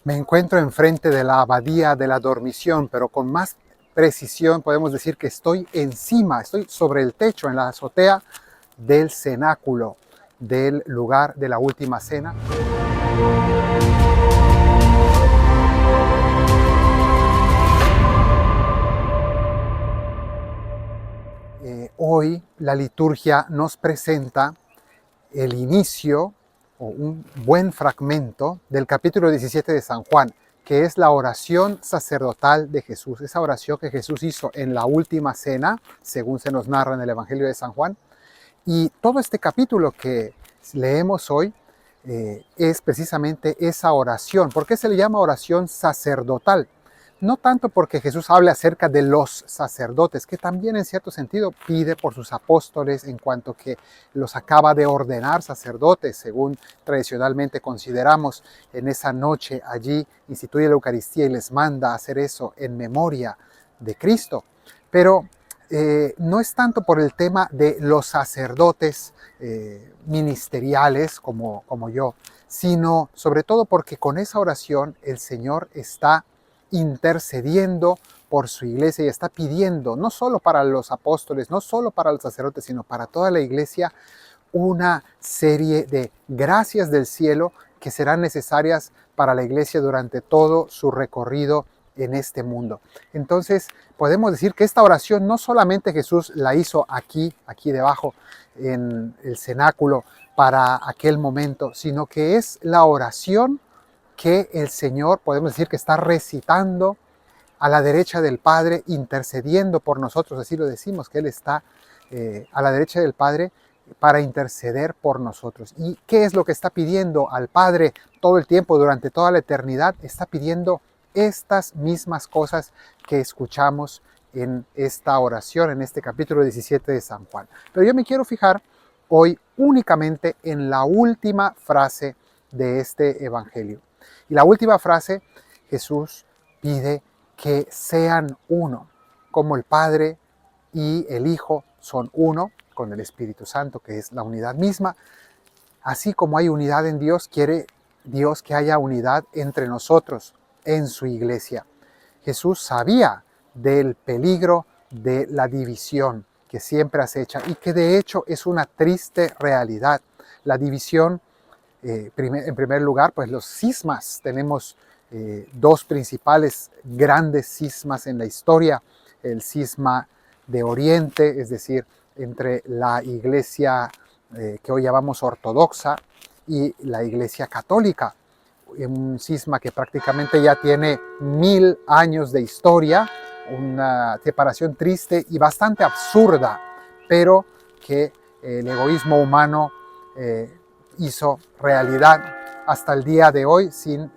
Me encuentro enfrente de la abadía de la Dormición, pero con más precisión podemos decir que estoy encima, estoy sobre el techo, en la azotea del cenáculo del lugar de la última cena. Hoy la liturgia nos presenta el inicio o un buen fragmento del capítulo 17 de San Juan, que es la oración sacerdotal de Jesús, esa oración que Jesús hizo en la última cena, según se nos narra en el Evangelio de San Juan. Y todo este capítulo que leemos hoy es precisamente esa oración. ¿Por qué se le llama oración sacerdotal? No tanto porque Jesús hable acerca de los sacerdotes, que también en cierto sentido pide por sus apóstoles en cuanto que los acaba de ordenar sacerdotes, según tradicionalmente consideramos. En esa noche allí instituye la Eucaristía y les manda a hacer eso en memoria de Cristo. Pero no es tanto por el tema de los sacerdotes ministeriales como yo, sino sobre todo porque con esa oración el Señor está intercediendo por su iglesia y está pidiendo, no solo para los apóstoles, no solo para los sacerdotes, sino para toda la iglesia, una serie de gracias del cielo que serán necesarias para la iglesia durante todo su recorrido en este mundo. Entonces, podemos decir que esta oración no solamente Jesús la hizo aquí debajo, en el cenáculo, para aquel momento, sino que es la oración que el Señor, podemos decir que está recitando a la derecha del Padre, intercediendo por nosotros, así lo decimos, que Él está a la derecha del Padre para interceder por nosotros. ¿Y qué es lo que está pidiendo al Padre todo el tiempo, durante toda la eternidad? Está pidiendo estas mismas cosas que escuchamos en esta oración, en este capítulo 17 de San Juan. Pero yo me quiero fijar hoy únicamente en la última frase de este Evangelio. Y la última frase, Jesús pide que sean uno, como el Padre y el Hijo son uno, con el Espíritu Santo, que es la unidad misma. Así como hay unidad en Dios, quiere Dios que haya unidad entre nosotros en su iglesia. Jesús sabía del peligro de la división que siempre acecha y que de hecho es una triste realidad. La división, en primer lugar, pues los cismas. Tenemos dos principales grandes cismas en la historia. El cisma de Oriente, es decir, entre la iglesia que hoy llamamos ortodoxa y la iglesia católica. Un cisma que prácticamente ya tiene 1000 años de historia, una separación triste y bastante absurda, pero que el egoísmo humano hizo realidad hasta el día de hoy sin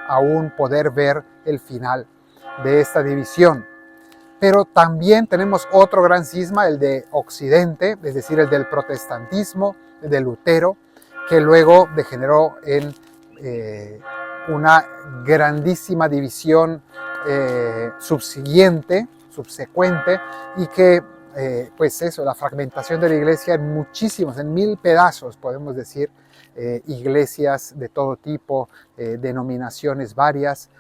aún poder ver el final de esta división. Pero también tenemos otro gran cisma, el de Occidente, es decir, el del protestantismo, el de Lutero, que luego degeneró en una grandísima división subsecuente, y que, pues eso, la fragmentación de la iglesia en muchísimos, en 1000 pedazos, podemos decir, iglesias de todo tipo, denominaciones varias,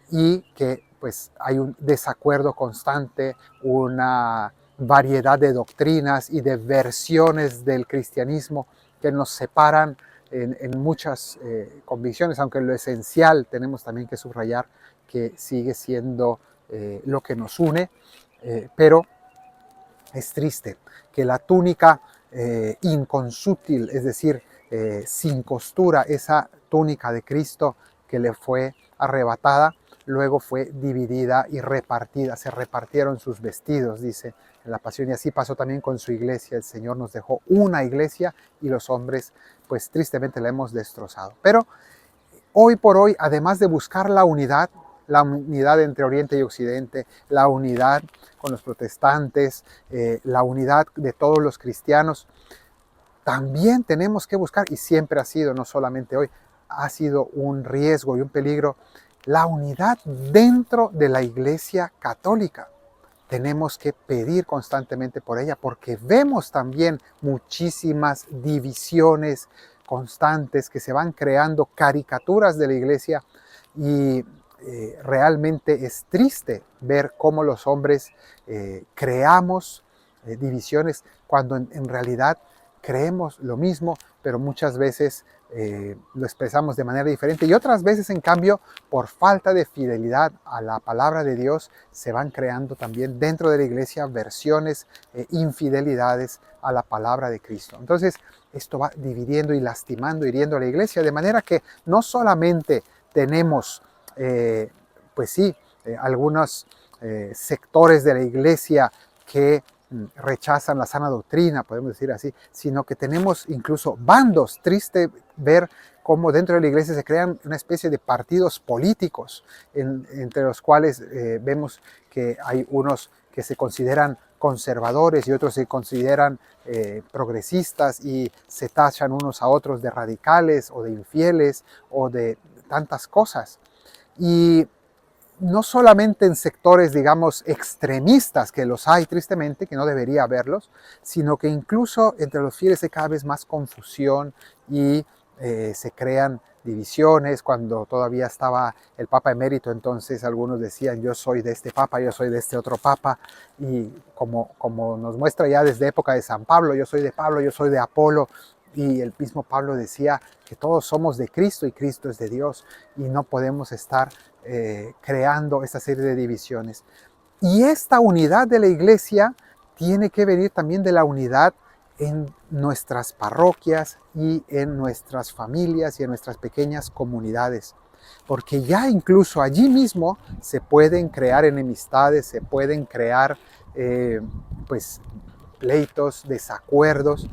y que pues hay un desacuerdo constante, una variedad de doctrinas y de versiones del cristianismo que nos separan en muchas convicciones, aunque lo esencial tenemos también que subrayar que sigue siendo lo que nos une, pero es triste que la túnica inconsútil, es decir, sin costura, esa túnica de Cristo que le fue arrebatada, luego fue dividida y repartida. Se repartieron sus vestidos, dice en la Pasión, y así pasó también con su iglesia. El Señor nos dejó una iglesia y los hombres, pues tristemente la hemos destrozado. Pero hoy por hoy, además de buscar la unidad entre Oriente y Occidente, la unidad con los protestantes, la unidad de todos los cristianos, también tenemos que buscar, y siempre ha sido, no solamente hoy, ha sido un riesgo y un peligro, la unidad dentro de la Iglesia Católica. Tenemos que pedir constantemente por ella porque vemos también muchísimas divisiones, constantes, que se van creando caricaturas de la iglesia y realmente es triste ver cómo los hombres creamos divisiones cuando en realidad creemos lo mismo, pero muchas veces lo expresamos de manera diferente y otras veces, en cambio, por falta de fidelidad a la palabra de Dios, se van creando también dentro de la iglesia versiones, infidelidades a la palabra de Cristo. Entonces, esto va dividiendo y lastimando, hiriendo a la iglesia, de manera que no solamente tenemos, pues sí, algunos sectores de la iglesia que rechazan la sana doctrina, podemos decir así, sino que tenemos incluso bandos. Triste ver cómo dentro de la iglesia se crean una especie de partidos políticos, entre los cuales vemos que hay unos que se consideran conservadores y otros se consideran progresistas y se tachan unos a otros de radicales o de infieles o de tantas cosas. Y no solamente en sectores, digamos, extremistas, que los hay tristemente, que no debería haberlos, sino que incluso entre los fieles hay cada vez más confusión y se crean divisiones. Cuando todavía estaba el Papa emérito, entonces algunos decían: yo soy de este Papa, yo soy de este otro Papa, y como nos muestra ya desde época de San Pablo, yo soy de Pablo, yo soy de Apolo, y el mismo Pablo decía que todos somos de Cristo y Cristo es de Dios, y no podemos estar creando esta serie de divisiones. Y esta unidad de la iglesia tiene que venir también de la unidad en nuestras parroquias y en nuestras familias y en nuestras pequeñas comunidades. Porque ya incluso allí mismo se pueden crear enemistades, se pueden crear pues pleitos, desacuerdos.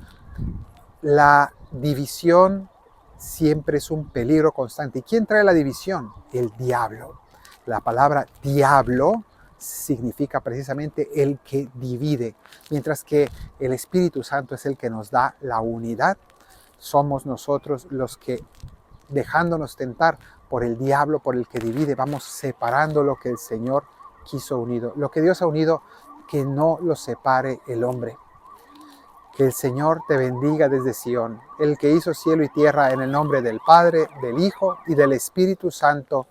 La división siempre es un peligro constante. ¿Y quién trae la división? El diablo. La palabra diablo significa precisamente el que divide, mientras que el Espíritu Santo es el que nos da la unidad. Somos nosotros los que, dejándonos tentar por el diablo, por el que divide, vamos separando lo que el Señor quiso unido. Lo que Dios ha unido, que no lo separe el hombre. Que el Señor te bendiga desde Sión, el que hizo cielo y tierra, en el nombre del Padre, del Hijo y del Espíritu Santo.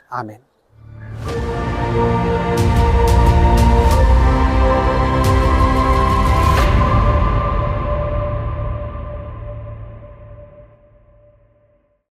Amén.